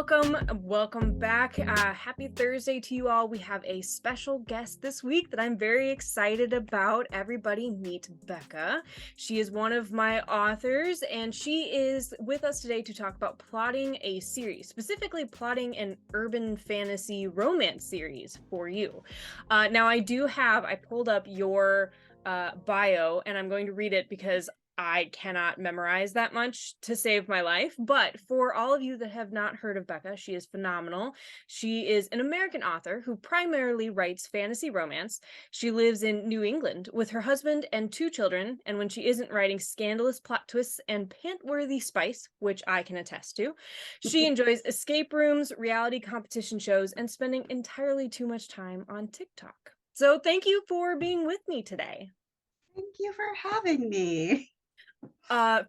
Welcome back. Happy Thursday to you all. We have a special guest this week that I'm very excited about. Everybody meet Becca. She is one of my authors, and she is with us today to talk about plotting a series, specifically plotting an urban fantasy romance series for you. Now, I pulled up your bio, and I'm going to read it because I cannot memorize that much to save my life. But for all of you that have not heard of Becca, she is phenomenal. She is an American author who primarily writes fantasy romance. She lives in New England with her husband and 2 children, and when she isn't writing scandalous plot twists and pant-worthy spice, which I can attest to, she enjoys escape rooms, reality competition shows, and spending entirely too much time on TikTok. So thank you for being with me today. Thank you for having me.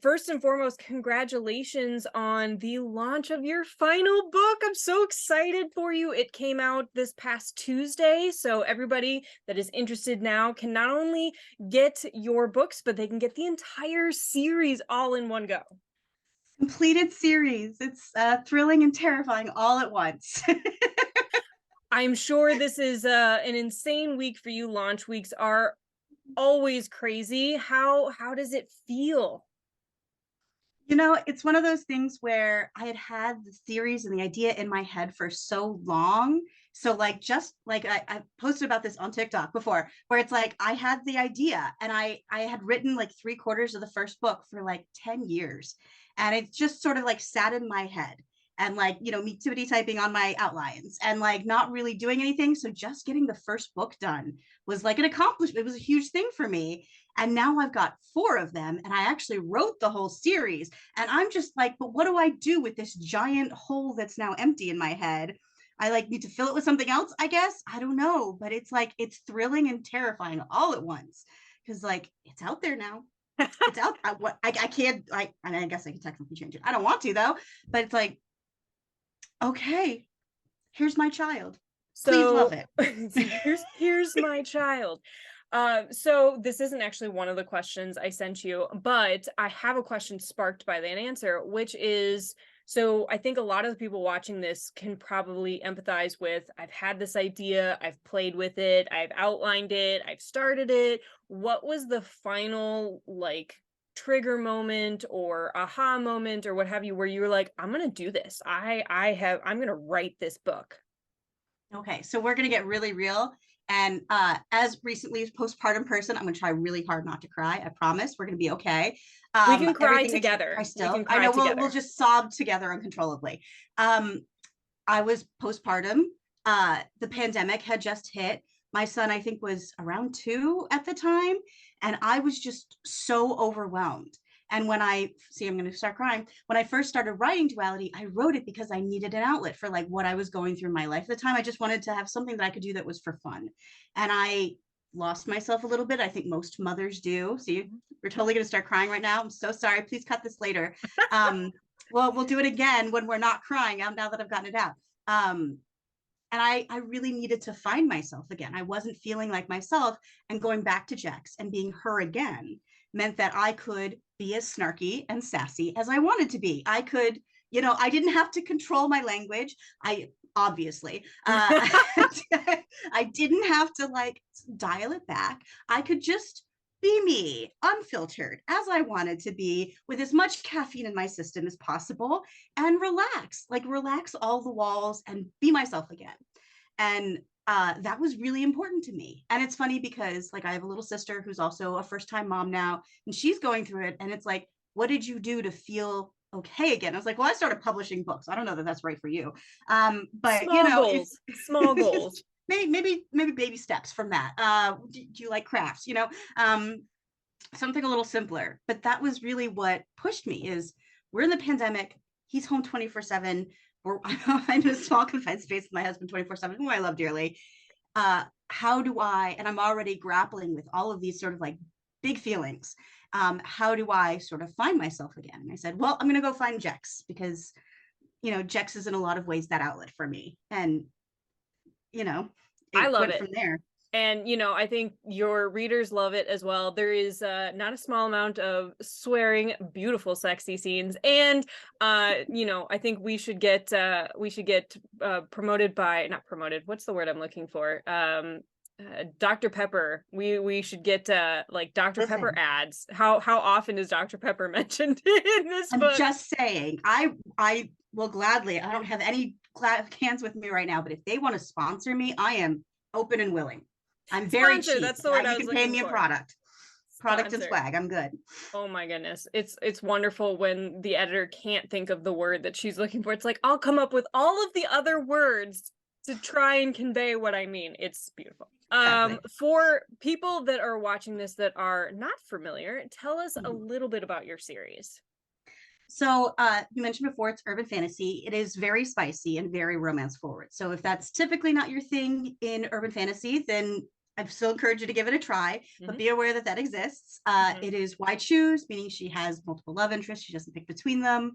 First and foremost, congratulations on the launch of your final book. I'm so excited for you. It came out this past Tuesday, so everybody that is interested now can not only get your books, but they can get the entire series all in one go. Completed series. It's thrilling and terrifying all at once. I'm sure this is an insane week for you. Launch weeks are always crazy. How does it feel? You know, it's one of those things where I had the series and the idea in my head for so long. So just like I posted about this on TikTok before, where it's like I had the idea and I had written like 3/4 of the first book for like 10 years. And it just sort of like sat in my head and me tippity typing on my outlines and like not really doing anything. So just getting the first book done was like an accomplishment. It was a huge thing for me. And now I've got 4 of them and I actually wrote the whole series. And I'm just like, but what do I do with this giant hole that's now empty in my head? I like need to fill it with something else, I guess. I don't know, but it's like it's thrilling and terrifying all at once because like it's out there now. It's out. I can't like, and I guess I can technically change it. I don't want to though, but it's like, okay, here's my child. Please love So it. here's my child. So this isn't actually one of the questions I sent you, but I have a question sparked by that answer, which is, so I think a lot of the people watching this can probably empathize with, I've had this idea, I've played with it, I've outlined it, I've started it. What was the final like trigger moment or aha moment or what have you, where you were like, I'm gonna do this. I'm gonna write this book. Okay, so we're gonna get really real. And as recently as postpartum person, I'm gonna try really hard not to cry. I promise we're gonna be okay. We can cry Everything makes me cry together. We still. can I cry know we'll together. just sob together uncontrollably. Um, I was postpartum. The pandemic had just hit. My son, I think, was around 2 at the time, and I was just so overwhelmed. And when I see, I'm going to start crying. When I first started writing Duality, I wrote it because I needed an outlet for like what I was going through in my life at the time. I just wanted to have something that I could do that was for fun. And I lost myself a little bit. I think most mothers do. So we're totally going to start crying right now. I'm so sorry. Please cut this later. Um, well, we'll do it again when we're not crying now that I've gotten it out. And I really needed to find myself again. I wasn't feeling like myself, and going back to Jex and being her again meant that I could be as snarky and sassy as I wanted to be. I could, I didn't have to control my language. I obviously, I didn't have to like dial it back. I could just be me, unfiltered, as I wanted to be, with as much caffeine in my system as possible, and relax all the walls and be myself again. And that was really important to me. And it's funny because like I have a little sister who's also a first time mom now, and she's going through it. And it's like, what did you do to feel okay again? I was like, well, I started publishing books. I don't know that that's right for you. But Small if goals, small goals. maybe baby steps from that. Do you like crafts? Something a little simpler. But that was really what pushed me. Is we're in the pandemic. He's home 24/7. I'm in a small confined space with my husband 24/7, who I love dearly. How do I? And I'm already grappling with all of these sort of like big feelings. How do I sort of find myself again? And I said, well, I'm going to go find Jex because Jex is in a lot of ways that outlet for me. And I it love went it. from there. And, I think your readers love it as well. There is not a small amount of swearing, beautiful, sexy scenes. And, I think we should get promoted by, not promoted. What's the word I'm looking for? Dr. Pepper. We should get like Dr. Pepper Listen, ads. How often is Dr. Pepper mentioned in this I'm book? just saying, I will gladly, I don't have any cans with me right now, but if they want to sponsor me, I am open and willing. I'm very Sponsor, cheap. that's the word I You was can pay looking me a for. product and Sponsor. swag. I'm good. Oh my goodness. It's wonderful when the editor can't think of the word that she's looking for. It's like, I'll come up with all of the other words to try and convey what I mean. It's beautiful. Exactly. For people that are watching this that are not familiar, tell us a Mhm. little bit about your series. So you mentioned before it's urban fantasy. It is very spicy and very romance forward. So if that's typically not your thing in urban fantasy, then I still encourage you to give it a try, but Mm-hmm. be aware that that exists. Mm-hmm. It is why choose, meaning she has multiple love interests. She doesn't pick between them.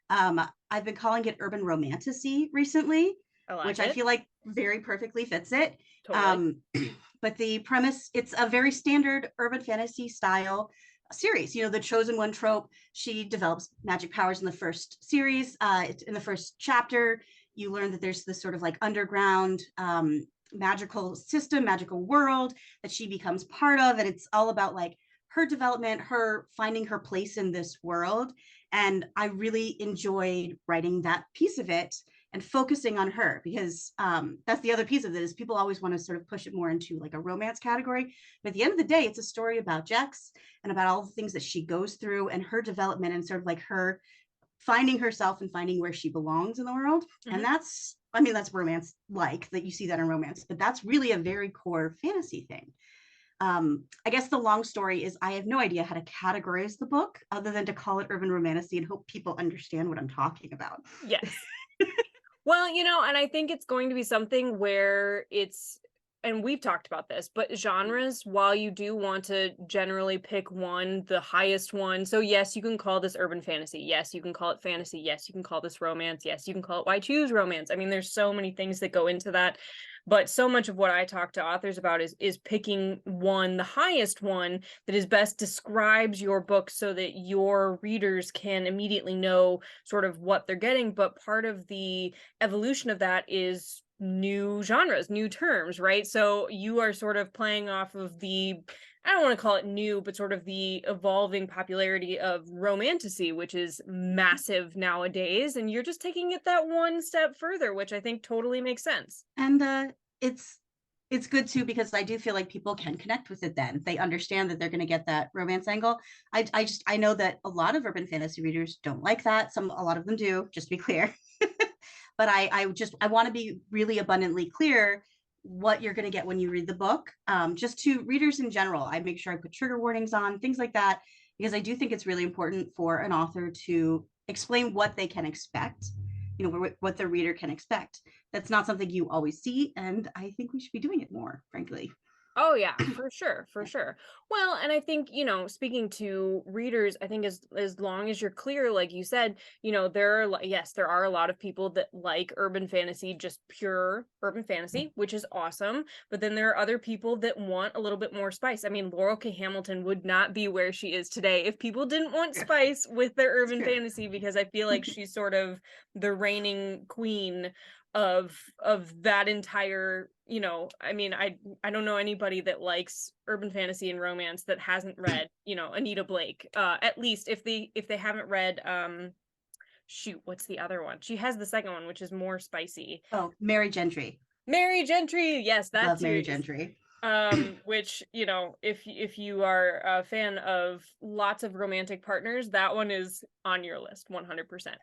I've been calling it urban romantasy recently, I like which I it. feel like very perfectly fits it. Totally. Um, but the premise, it's a very standard urban fantasy style series. You know, the chosen one trope. She develops magic powers in the first series. In the first chapter, you learn that there's this sort of like underground magical system, magical world that she becomes part of. And it's all about like her development, her finding her place in this world. And I really enjoyed writing that piece of it and focusing on her because that's the other piece of it is people always want to sort of push it more into like a romance category. But at the end of the day, it's a story about Jex and about all the things that she goes through and her development and sort of like her finding herself and finding where she belongs in the world. And Mm-hmm. that's, I mean, that's romance like that you see that in romance, but that's really a very core fantasy thing. I guess the long story is I have no idea how to categorize the book other than to call it urban romantasy and hope people understand what I'm talking about. Yes. Well, and I think it's going to be something where and we've talked about this, but genres, while you do want to generally pick one, the highest one. So, yes, you can call this urban fantasy. Yes, you can call it fantasy. Yes, you can call this romance. Yes, you can call it why choose romance. I mean, there's so many things that go into that. But so much of what I talk to authors about is picking one, the highest one that is best describes your book so that your readers can immediately know sort of what they're getting. But part of the evolution of that is new genres, new terms, right? So you are sort of playing off of I don't want to call it new, but sort of the evolving popularity of romantasy, which is massive nowadays. And you're just taking it that one step further, which I think totally makes sense. And it's it's good too because I do feel like people can connect with it then. They understand that they're going to get that romance angle. I know that a lot of urban fantasy readers don't like that. A lot of them do, just to be clear. But I want to be really abundantly clear what you're going to get when you read the book. Just to readers in general, I make sure I put trigger warnings on things like that because I do think it's really important for an author to explain what they can expect, you know, what the reader can expect. That's not something you always see, and I think we should be doing it more, frankly. Oh yeah, for sure, for sure. Well, and I think, speaking to readers, I think as long as you're clear, like you said, yes, there are a lot of people that like urban fantasy, just pure urban fantasy, which is awesome. But then there are other people that want a little bit more spice. I mean, Laurel K. Hamilton would not be where she is today if people didn't want spice with their It's urban true. fantasy, because I feel like she's sort of the reigning queen of that entire, I mean, I don't know anybody that likes urban fantasy and romance that hasn't read, Anita Blake. At least if they haven't read shoot, what's the other one? She has the second one, which is more spicy. Oh, Mary Gentry. Mary Gentry, yes, that Love Mary series. Gentry. Which, if you are a fan of lots of romantic partners, that one is on your list 100%.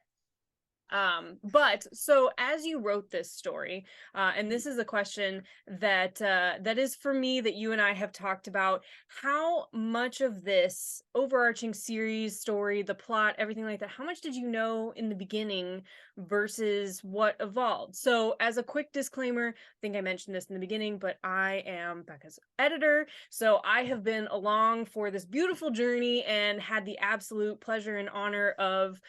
But so as you wrote this story, and this is a question that is for me, that you and I have talked about, how much of this overarching series story, the plot, everything like that, how much did you know in the beginning versus what evolved? So as a quick disclaimer, I think I mentioned this in the beginning, but I am Becca's editor, so I have been along for this beautiful journey and had the absolute pleasure and honor of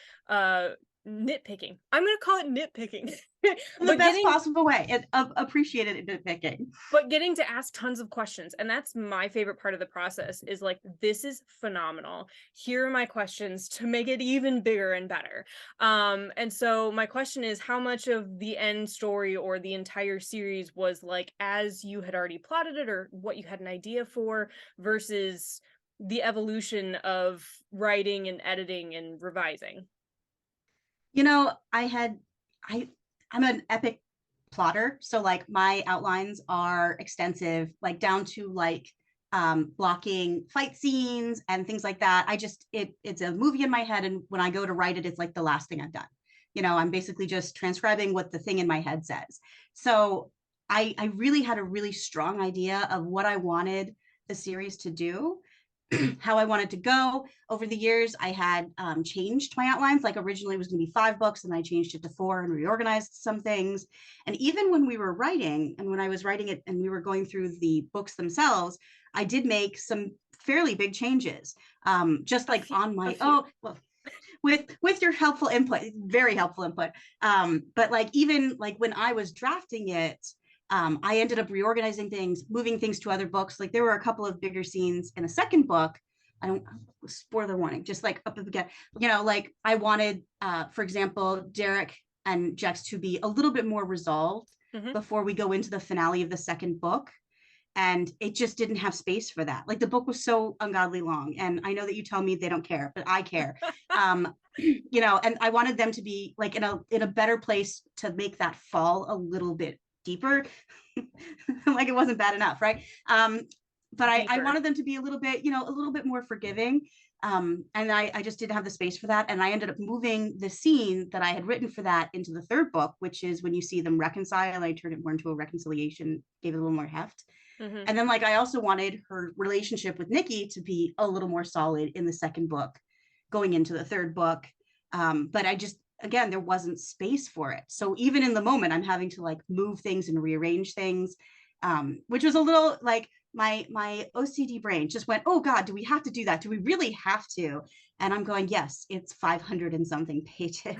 nitpicking. I'm going to call it nitpicking. In the but best getting possible way. And appreciated nitpicking. but getting to ask tons of questions, and that's my favorite part of the process, is like, this is phenomenal, here are my questions to make it even bigger and better. And so my question is, how much of the end story or the entire series was like as you had already plotted it, or what you had an idea for, versus the evolution of writing and editing and revising? You know, I I'm an epic plotter, so like my outlines are extensive, like down to like blocking fight scenes and things like that. I just it's a movie in my head, and when I go to write it, it's like the last thing I've done. You know, I'm basically just transcribing what the thing in my head says. So I really had a really strong idea of what I wanted the series to do, how I wanted to go. Over the years, I had changed my outlines. Like originally it was going to be 5 books, and I changed it to 4 and reorganized some things. And even when we were writing, and when I was writing it and we were going through the books themselves, I did make some fairly big changes. Just like on A my, few. oh, well, with your helpful input, very helpful input. But like even like when I was drafting it, I ended up reorganizing things, moving things to other books. Like there were a couple of bigger scenes in a second book. I don't, spoiler warning, just like up again, you know, like I wanted, for example, Derek and Jex to be a little bit more resolved Hmm. before we go into the finale of the second book. And it just didn't have space for that. Like the book was so ungodly long. And I know that you tell me they don't care, but I care. You know, and I wanted them to be like in a better place to make that fall a little bit deeper. Like it wasn't bad enough, right? But I Deeper. wanted them to be a little bit, you know, a little bit more forgiving. And I just didn't have the space for that. And I ended up moving the scene that I had written for that into the third book, which is when you see them reconcile. I turned it more into a reconciliation, gave it a little more heft. Hmm. And then like I also wanted her relationship with Nikki to be a little more solid in the second book, going into the third book. But I just, again, there wasn't space for it. So even in the moment, I'm having to like move things and rearrange things, which was a little like my OCD brain just went, oh God, do we have to do that? Do we really have to? And I'm going, yes, it's 500 and something pages.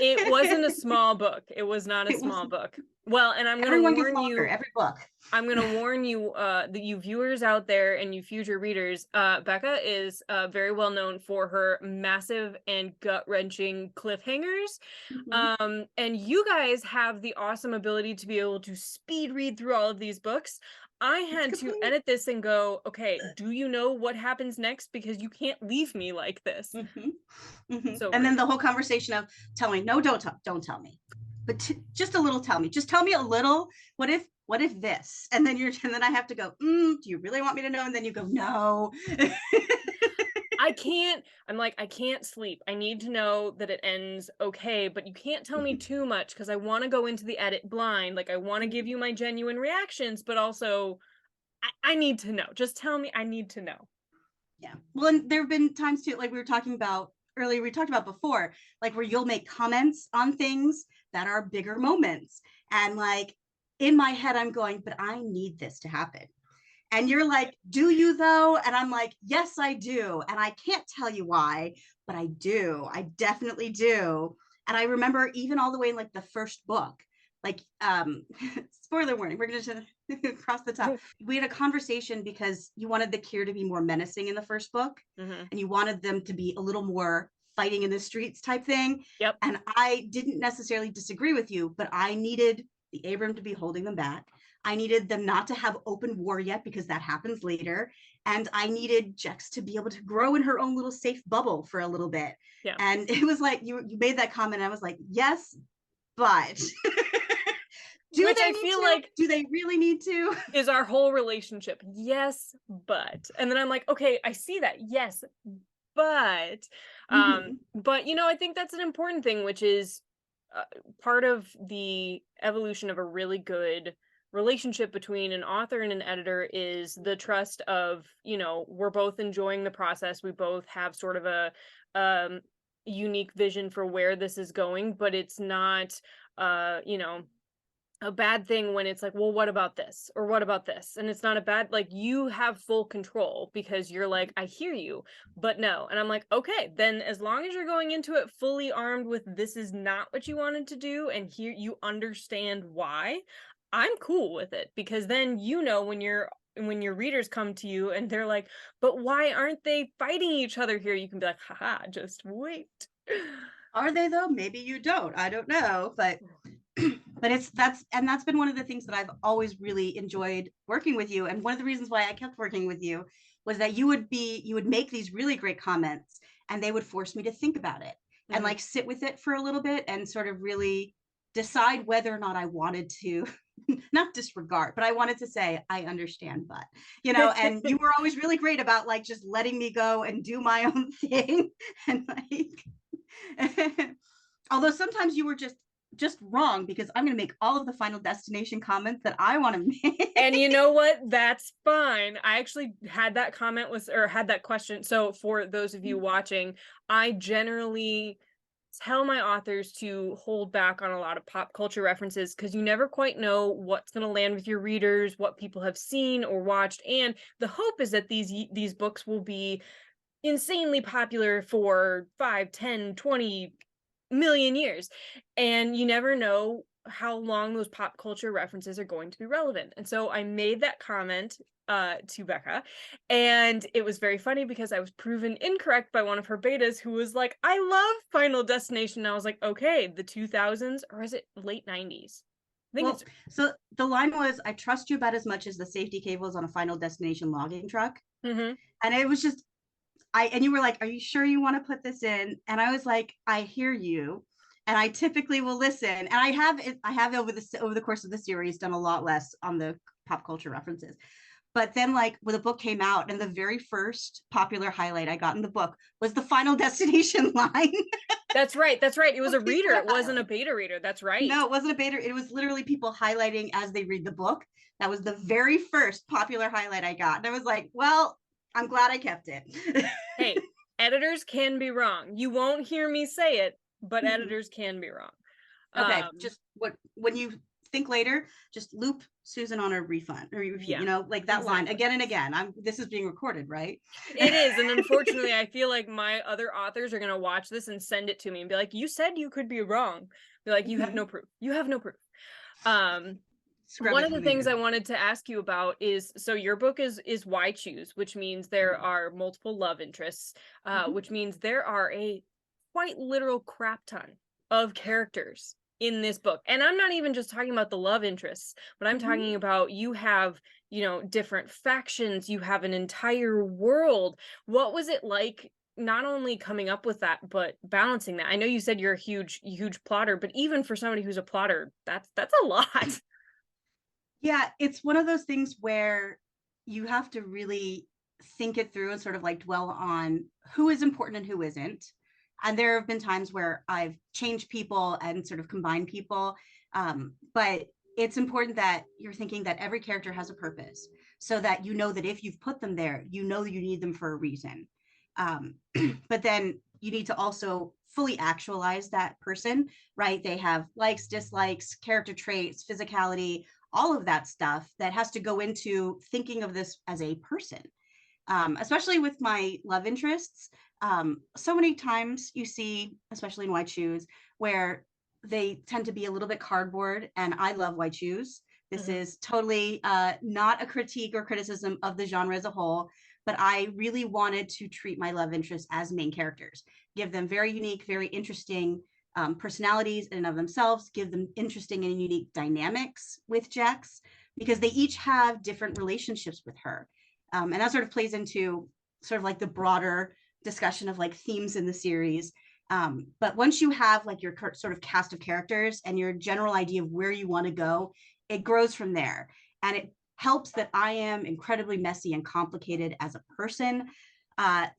It wasn't a small book. It was not a It was, small book. Well, and everyone gets longer every book. I'm gonna warn you, that you viewers out there and you future readers, Becca is very well known for her massive and gut-wrenching cliffhangers. Mm-hmm. And you guys have the awesome ability to be able to speed read through all of these books. I That's a had good to point. edit this and go, okay, do you know what happens next? Because you can't leave me like this. Mm-hmm. Mm-hmm. So And then great. the whole conversation of tell me, no, don't tell me, but just a little tell me, just tell me a little. What if this? And then and then I have to go, do you really want me to know? And then you go, no. I'm like, I can't sleep. I need to know that it ends okay, but you can't tell me too much because I want to go into the edit blind. Like, I want to give you my genuine reactions, but also I need to know. Just tell me, I need to know. Yeah. Well, and there have been times too, like we were talking about earlier, we talked about before, like where you'll make comments on things that are bigger moments. And like in my head, I'm going, but I need this to happen. And you're like, do you though? And I'm like, yes, I do. And I can't tell you why, but I do. I definitely do. And I remember even all the way in like the first book, like spoiler warning, we're gonna cross the top. We had a conversation because you wanted the Cure to be more menacing in the first book, Hmm. and you wanted them to be a little more fighting in the streets type thing. Yep. And I didn't necessarily disagree with you, but I needed the Abram to be holding them back. I needed them not to have open war yet because that happens later. And I needed Jex to be able to grow in her own little safe bubble for a little bit. Yeah. And it was like you made that comment, and I was like, yes, but do Which they I need feel to? like Do they really need to? is our whole relationship. Yes, but. And then I'm like, okay, I see that. Yes, but. Mm-hmm. But I think that's an important thing, which is uh, part of the evolution of a really good relationship between an author and an editor is the trust of, we're both enjoying the process. We both have sort of a um unique vision for where this is going, but it's not uh, you know, a bad thing when it's like, well, what about this? Or what about this? And it's not a bad, like, you have full control because you're like, I hear you, but no. And I'm like, okay, then as long as you're going into it fully armed with this is not what you wanted to do, and here you understand why, I'm cool with it. Because then when your readers come to you and they're like, but why aren't they fighting each other here? You can be like, haha, just wait. Are they though? Maybe you don't. I don't know, but that's been one of the things that I've always really enjoyed working with you. And one of the reasons why I kept working with you was that you would make these really great comments and they would force me to think about it and Mhm. like sit with it for a little bit and sort of really decide whether or not I wanted to not disregard, but I wanted to say, I understand, but and you were always really great about like just letting me go and do my own thing. And like, although sometimes you were just wrong because I'm going to make all of the Final Destination comments that I want to make. And you know what? That's fine. I actually had that had that question. So for those of you watching, I generally tell my authors to hold back on a lot of pop culture references because you never quite know what's going to land with your readers, what people have seen or watched. And the hope is that these books will be insanely popular for 5, 10, 20 million years, and you never know how long those pop culture references are going to be relevant. And so I made that comment to Becca, and it was very funny because I was proven incorrect by one of her betas who was like, I love Final Destination. And I was like, okay, the 2000s, or is it late 90s? I think Well, it's so the line was, I trust you about as much as the safety cables on a Final Destination logging truck. mhm. And it was just, and you were like, are you sure you want to put this in? And I was like, I hear you. And I typically will listen. And I have over the course of the series done a lot less on the pop culture references. But then, like, when the book came out, and the very first popular highlight I got in the book was the Final Destination line. That's right. That's right. It was a reader. Facebook It wasn't a highlight. beta reader. That's right. No, it wasn't a beta. It was literally people highlighting as they read the book. That was the very first popular highlight I got. And I was like, well, I'm glad I kept it. Hey, editors can be wrong. You won't hear me say it, but editors can be wrong. Okay, Um, just when you think later, just loop Susan on a refund or repeat, yeah, like that line exactly. again and again. This is being recorded, right? It is, and unfortunately, I feel like my other authors are gonna watch this and send it to me and be like, "You said you could be wrong." Be like, "You have no proof. You have no proof." Um, Scrub One it of the from the things I internet. wanted to ask you about is, so your book is Why Choose, which means there Mhm. are multiple love interests, Mhm. which means there are a quite literal crap ton of characters in this book. And I'm not even just talking about the love interests, but I'm Mhm. talking about you have, different factions, you have an entire world. What was it like not only coming up with that, but balancing that? I know you said you're a huge plotter, but even for somebody who's a plotter, that's a lot. Yeah, it's one of those things where you have to really think it through and sort of like dwell on who is important and who isn't. And there have been times where I've changed people and sort of combined people. But it's important that you're thinking that every character has a purpose so that you know that if you've put them there, you know you need them for a reason. Um, but then you need to also fully actualize that person, right? They have likes, dislikes, character traits, physicality, all of that stuff that has to go into thinking of this as a person. Especially with my love interests. So many times you see, especially in White Shoes, where they tend to be a little bit cardboard, and I love White Shoes. This Mhm. is totally not a critique or criticism of the genre as a whole, but I really wanted to treat my love interests as main characters, give them very unique, very interesting personalities in and of themselves, give them interesting and unique dynamics with Jax, because they each have different relationships with her. And that sort of plays into sort of like the broader discussion of like themes in the series. But once you have like your sort of cast of characters and your general idea of where you want to go, it grows from there. And it helps that I am incredibly messy and complicated as a person.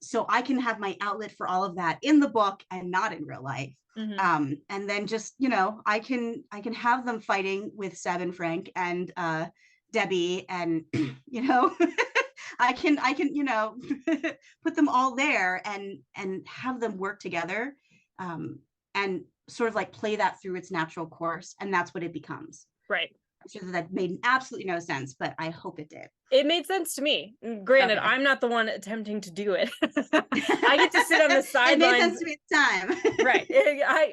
So I can have my outlet for all of that in the book and not in real life. Mhm. And then just, I can have them fighting with Seb and Frank and Debbie, and I can put them all there and have them work together, and sort of like play that through its natural course, and that's what it becomes. Right. I'm sure that made absolutely no sense, but I hope it did. It made sense to me. Granted, Okay. I'm not the one attempting to do it. I get to sit on the It made sidelines. sense to me at the time. Right.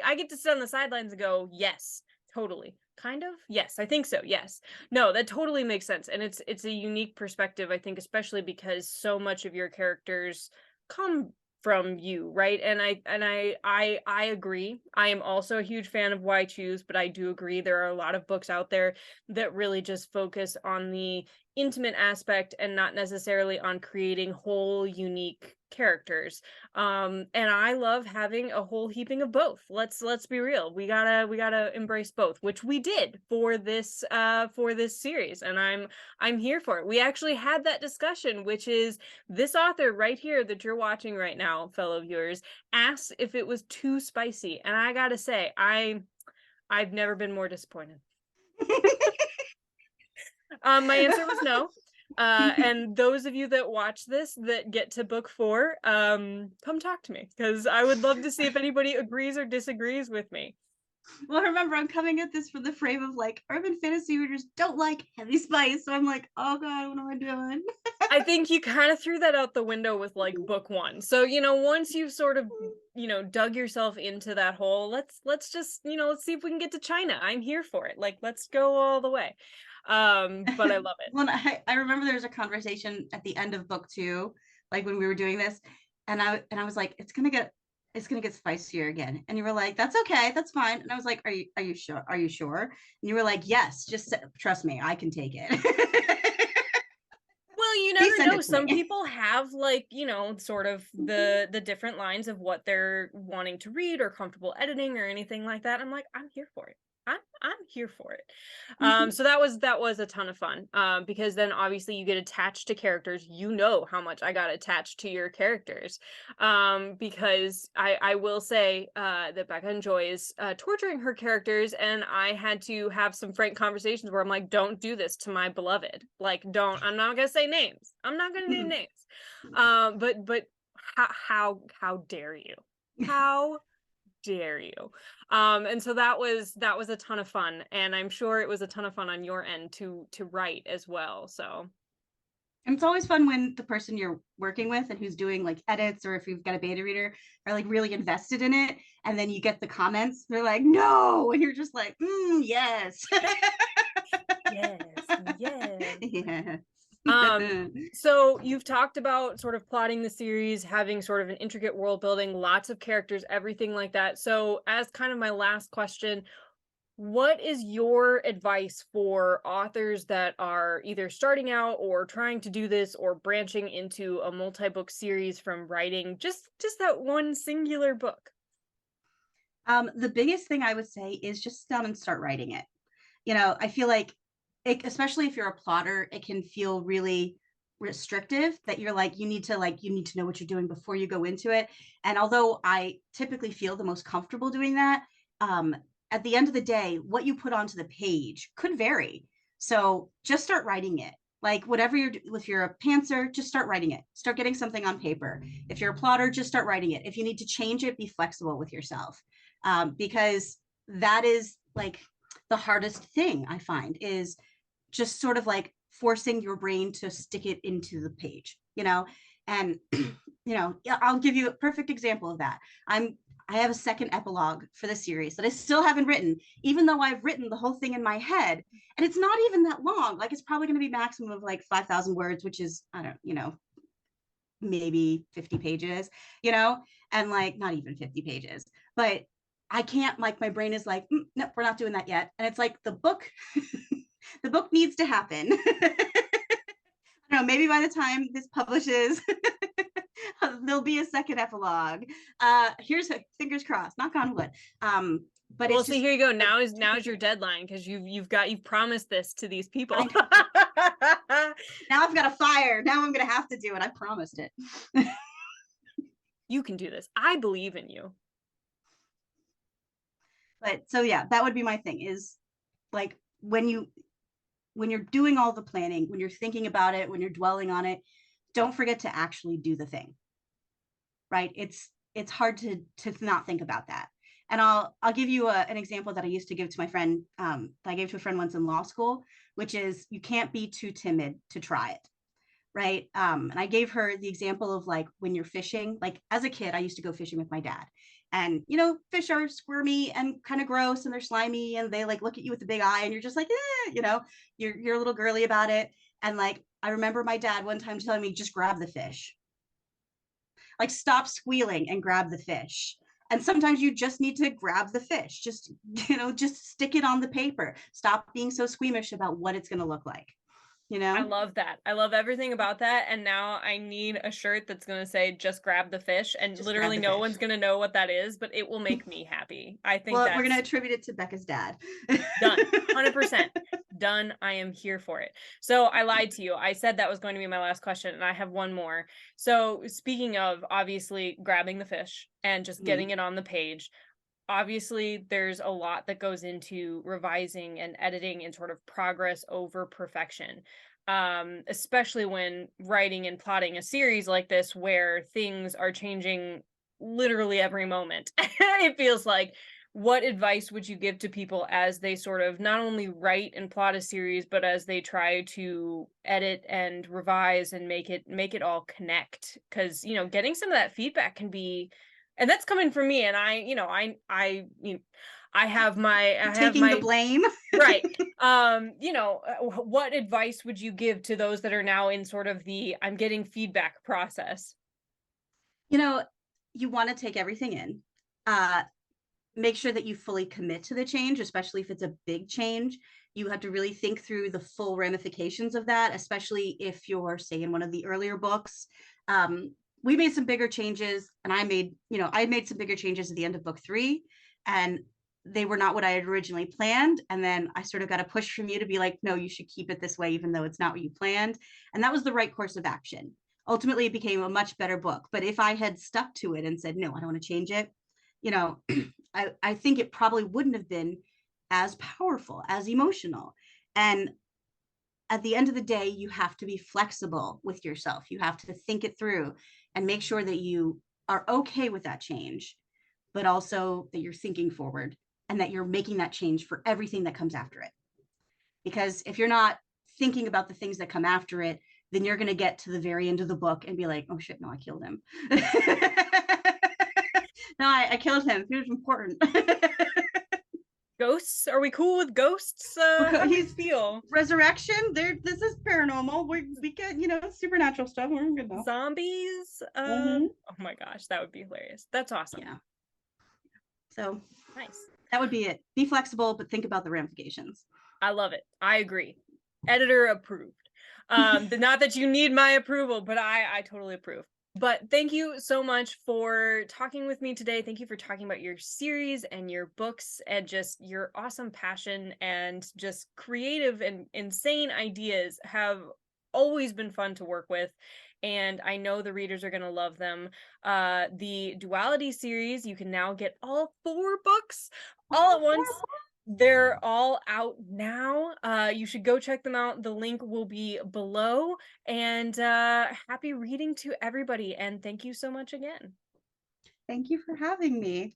I get to sit on the sidelines and go, yes, totally. Kind of? Yes, I think so. Yes. No, that totally makes sense. And it's a unique perspective, I think, especially because so much of your characters come from you, right? And I agree. I am also a huge fan of Why Choose, but I do agree there are a lot of books out there that really just focus on the intimate aspect and not necessarily on creating whole unique characters. And I love having a whole heaping of both. Let's be real. We gotta embrace both, which we did for this series, and I'm here for it. We actually had that discussion, which is this author right here that you're watching right now, fellow viewers, asked if it was too spicy, and I gotta say, I've never been more disappointed. My answer was no. And those of you that watch this that get to book 4, come talk to me because I would love to see if anybody agrees or disagrees with me. Well, remember, I'm coming at this from the frame of like urban fantasy readers don't like heavy spice. So I'm like, oh God, what am I doing? I think you kind of threw that out the window with like book 1. So, once you've sort of, dug yourself into that hole, let's just, let's see if we can get to China. I'm here for it. Like, let's go all the way. But I love it. Well, I remember there was a conversation at the end of book 2, like when we were doing this, and I was like, it's gonna get spicier again. And you were like, that's okay, that's fine. And I was like, are you sure? Are you sure? And you were like, yes, just trust me, I can take it. Well, you Please never send know. it to Some me. people have like, sort of the different lines of what they're wanting to read or comfortable editing or anything like that. I'm like, I'm here for it. I'm here for it. So that was a ton of fun. Because then obviously you get attached to characters. You know how much I got attached to your characters. Because I will say that Becca enjoys torturing her characters, and I had to have some frank conversations where I'm like, don't do this to my beloved. Like, don't. I'm not gonna say names. I'm not gonna name names. But how dare you? How dare you? And so that was a ton of fun, and I'm sure it was a ton of fun on your end to write as well. So And it's always fun when the person you're working with and who's doing like edits, or if you've got a beta reader, are like really invested in it. And then you get the comments, they're like, no. And you're just like, yes. yes, yes. Yes. So you've talked about sort of plotting the series, having sort of an intricate world building, lots of characters, everything like that. So as kind of my last question, what is your advice for authors that are either starting out or trying to do this or branching into a multi-book series from writing just that one singular book? The biggest thing I would say is just sit down and start writing it. I feel like especially if you're a plotter, it can feel really restrictive that you need to know what you're doing before you go into it. And although I typically feel the most comfortable doing that, um, at the end of the day, what you put onto the page could vary. So just start writing it. Like whatever if you're a pantser, just start writing it. Start getting something on paper. If you're a plotter, just start writing it. If you need to change it, be flexible with yourself, because that is like the hardest thing I find is just sort of like forcing your brain to stick it into the page. And I'll give you a perfect example of that. I have a second epilogue for the series that I still haven't written, even though I've written the whole thing in my head. And it's not even that long. Like it's probably going to be maximum of like 5,000 words, which is, I don't, maybe 50 pages, and like not even 50 pages. But I can't, like, my brain is like, nope, we're not doing that yet. And it's like the book, the book needs to happen. I don't know, maybe by the time this publishes, there'll be a second epilogue. Here's fingers crossed, knock on wood. But Well, it's see, just here you go. Now is your deadline because you've promised this to these people. now I've got a fire. Now I'm gonna have to do it. I promised it. You can do this. I believe in you. But so yeah, that would be my thing is like when you're doing all the planning, when you're thinking about it, when you're dwelling on it, don't forget to actually do the thing. Right? It's hard to not think about that. And I'll give you an example that I used to give to my friend, that I gave to a friend once in law school, which is you can't be too timid to try it. Right. And I gave her the example of like when you're fishing, like as a kid, I used to go fishing with my dad. And fish are squirmy and kind of gross and they're slimy and they like look at you with a big eye and you're just like, you're a little girly about it. And like I remember my dad one time telling me, just grab the fish. Like stop squealing and grab the fish. And sometimes you just need to grab the fish. Just stick it on the paper. Stop being so squeamish about what it's going to look like. I love that. I love everything about that. And now I need a shirt that's going to say, just grab the fish. And Just grab literally the no fish. one's going to know what that is, but it will make me happy. I think Well, we're going to that's attribute it to Becca's dad. done. 100%. Done. I am here for it. So I lied to you. I said that was going to be my last question, and I have one more. So speaking of obviously grabbing the fish and just getting it on the page, obviously there's a lot that goes into revising and editing and sort of progress over perfection. Especially when writing and plotting a series like this where things are changing literally every moment. It feels like, what advice would you give to people as they sort of not only write and plot a series, but as they try to edit and revise and make it all connect? Because getting some of that feedback can be, and that's coming from me, and I have Taking the my blame. right. What advice would you give to those that are now in sort of the I'm getting feedback process? You want to take everything in. Make sure that you fully commit to the change, especially if it's a big change. You have to really think through the full ramifications of that, especially if you're, say, in one of the earlier books. We made some bigger changes, and I made some bigger changes at the end of book 3, and they were not what I had originally planned. And then I sort of got a push from you to be like, no, you should keep it this way, even though it's not what you planned. And that was the right course of action. Ultimately, it became a much better book. But if I had stuck to it and said, no, I don't want to change it, I think it probably wouldn't have been as powerful, as emotional. And at the end of the day, you have to be flexible with yourself. You have to think it through and make sure that you are okay with that change, but also that you're thinking forward and that you're making that change for everything that comes after it. Because if you're not thinking about the things that come after it, then you're going to get to the very end of the book and be like, oh shit, no, I killed him. No, I killed him. He was important. Ghosts? Are we cool with ghosts? How do you feel? Resurrection. This is paranormal. We get supernatural stuff. We're good now. Zombies? Oh my gosh, that would be hilarious. That's awesome. Yeah. So nice. That would be it. Be flexible, but think about the ramifications. I love it. I agree. Editor approved. Not that you need my approval, but I totally approve. But thank you so much for talking with me today. Thank you for talking about your series and your books and just your awesome passion and just creative and insane ideas have always been fun to work with. And I know the readers are going to love them. The Duality series, you can now get all 4 books all at once. They're all out now. You should go check them out. The link will be below. And happy reading to everybody. And thank you so much again. Thank you for having me.